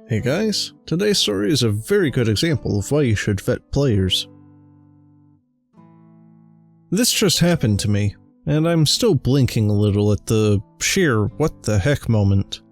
Hey guys, today's story is a very good example of why you should vet players. This just happened to me, and I'm still blinking a little at the sheer what the heck moment.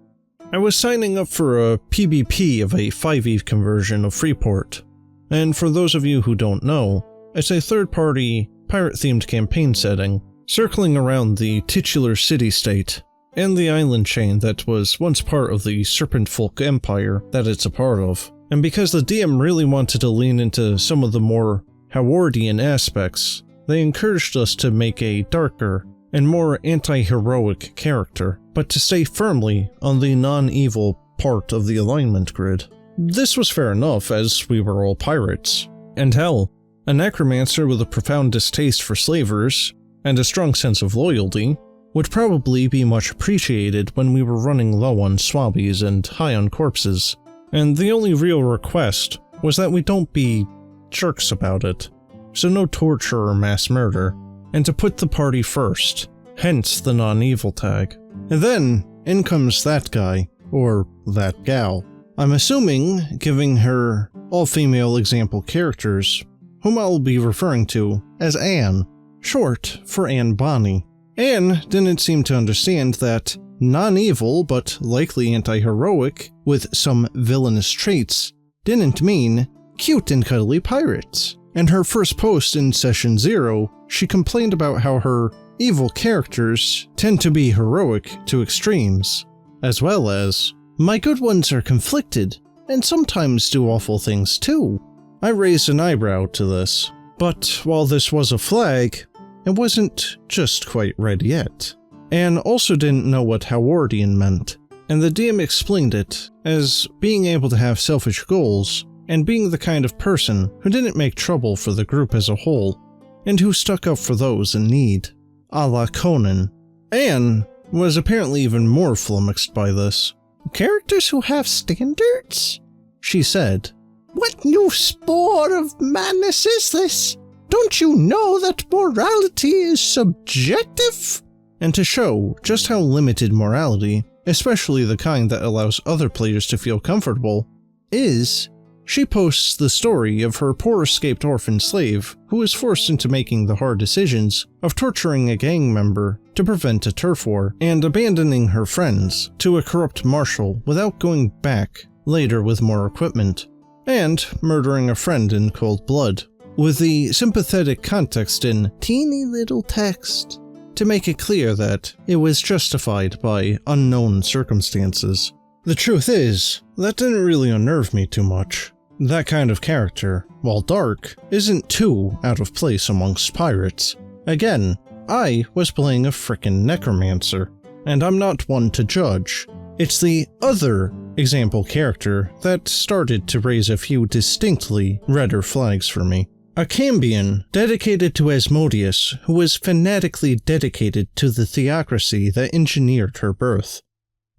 I was signing up for a PvP of a 5e conversion of Freeport, and for those of you who don't know, it's a third-party, pirate-themed campaign setting, circling around the titular city-state, and the island chain that was once part of the Zflocco Empire that it's a part of. And because the DM really wanted to lean into some of the more Howardian aspects, they encouraged us to make a darker and more anti-heroic character, but to stay firmly on the non-evil part of the alignment grid. This was fair enough, as we were all pirates. And hell, a necromancer with a profound distaste for slavers, and a strong sense of loyalty, would probably be much appreciated when we were running low on swabbies and high on corpses, and the only real request was that we don't be jerks about it, so no torture or mass murder, and to put the party first, hence the non-evil tag. And then, in comes that guy, or that gal. I'm assuming giving her all-female example characters, whom I'll be referring to as Anne, short for Anne Bonny. Anne didn't seem to understand that non-evil but likely anti-heroic with some villainous traits didn't mean cute and cuddly pirates. In her first post in Session 0, she complained about how her evil characters tend to be heroic to extremes, as well as, "My good ones are conflicted, and sometimes do awful things too." I raised an eyebrow to this, but while this was a flag, it wasn't just quite read yet. Anne also didn't know what Howardian meant, and the DM explained it as being able to have selfish goals and being the kind of person who didn't make trouble for the group as a whole, and who stuck up for those in need, a la Conan. Anne was apparently even more flummoxed by this. "Characters who have standards?" she said. "What new spore of madness is this? Don't you know that morality is subjective?" And to show just how limited morality, especially the kind that allows other players to feel comfortable, is, she posts the story of her poor escaped orphan slave who was forced into making the hard decisions of torturing a gang member to prevent a turf war and abandoning her friends to a corrupt marshal without going back later with more equipment, and murdering a friend in cold blood, with the sympathetic context in teeny little text to make it clear that it was justified by unknown circumstances. The truth is, that didn't really unnerve me too much. That kind of character, while dark, isn't too out of place amongst pirates. Again, I was playing a frickin' necromancer, and I'm not one to judge. It's the other example character that started to raise a few distinctly redder flags for me. A Cambion dedicated to Asmodeus, who was fanatically dedicated to the theocracy that engineered her birth,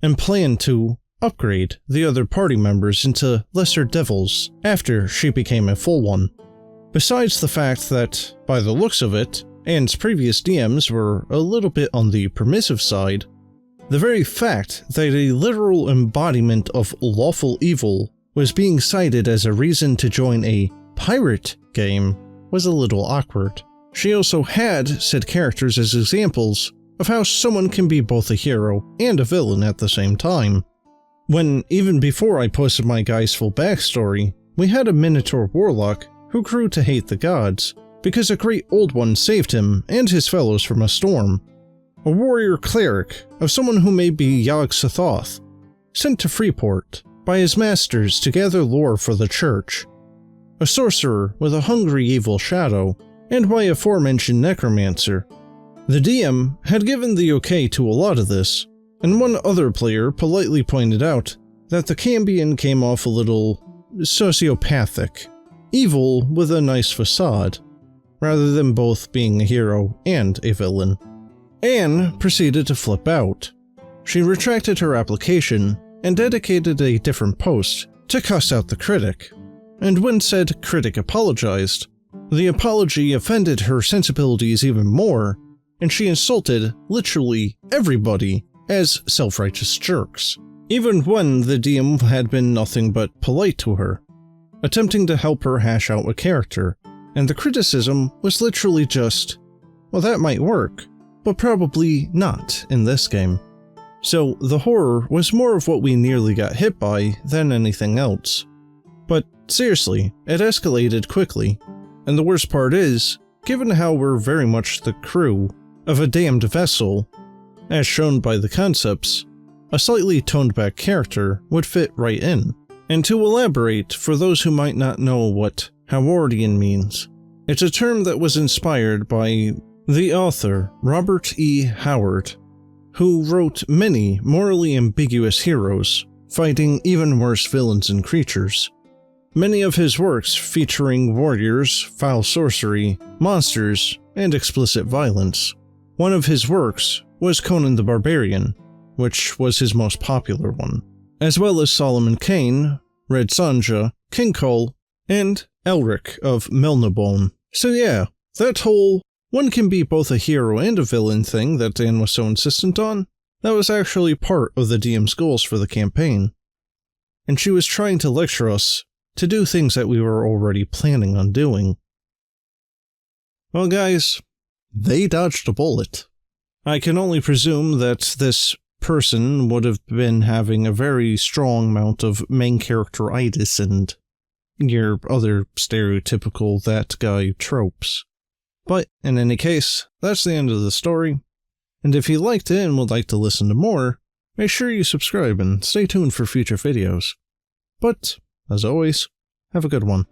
and planned to upgrade the other party members into lesser devils after she became a full one. Besides the fact that, by the looks of it, Anne's previous DMs were a little bit on the permissive side, the very fact that a literal embodiment of lawful evil was being cited as a reason to join a pirate game was a little awkward. She also had said characters as examples of how someone can be both a hero and a villain at the same time. When, even before I posted my guy's full backstory, we had a Minotaur warlock who grew to hate the gods because a great old one saved him and his fellows from a storm. A warrior cleric of someone who may be Yog-Sothoth, sent to Freeport by his masters to gather lore for the church. A sorcerer with a hungry evil shadow, and by aforementioned necromancer. The DM had given the okay to a lot of this, and one other player politely pointed out that the Cambion came off a little sociopathic, evil with a nice facade, rather than both being a hero and a villain. Anne proceeded to flip out. She retracted her application and dedicated a different post to cuss out the critic. And when said critic apologized, the apology offended her sensibilities even more, and she insulted literally everybody as self-righteous jerks. even when the DM had been nothing but polite to her, attempting to help her hash out a character, and the criticism was literally just, well, that might work, but probably not in this game. So the horror was more of what we nearly got hit by than anything else. But seriously, it escalated quickly, and the worst part is, given how we're very much the crew of a damned vessel, as shown by the concepts, a slightly toned back character would fit right in. And to elaborate, for those who might not know what Howardian means, it's a term that was inspired by the author Robert E. Howard, who wrote many morally ambiguous heroes, fighting even worse villains and creatures. Many of his works featuring warriors, foul sorcery, monsters, and explicit violence. One of his works was Conan the Barbarian, which was his most popular one, as well as Solomon Kane, Red Sonja, King Cole, and Elric of Melnibone. So yeah, that whole one can be both a hero and a villain thing that Dan was so insistent on, that was actually part of the DM's goals for the campaign. And she was trying to lecture us to do things that we were already planning on doing. Well guys, they dodged a bullet. I can only presume that this person would have been having a very strong amount of main characteritis and your other stereotypical that guy tropes. But in any case, that's the end of the story, and if you liked it and would like to listen to more, make sure you subscribe and stay tuned for future videos. But, as always, have a good one.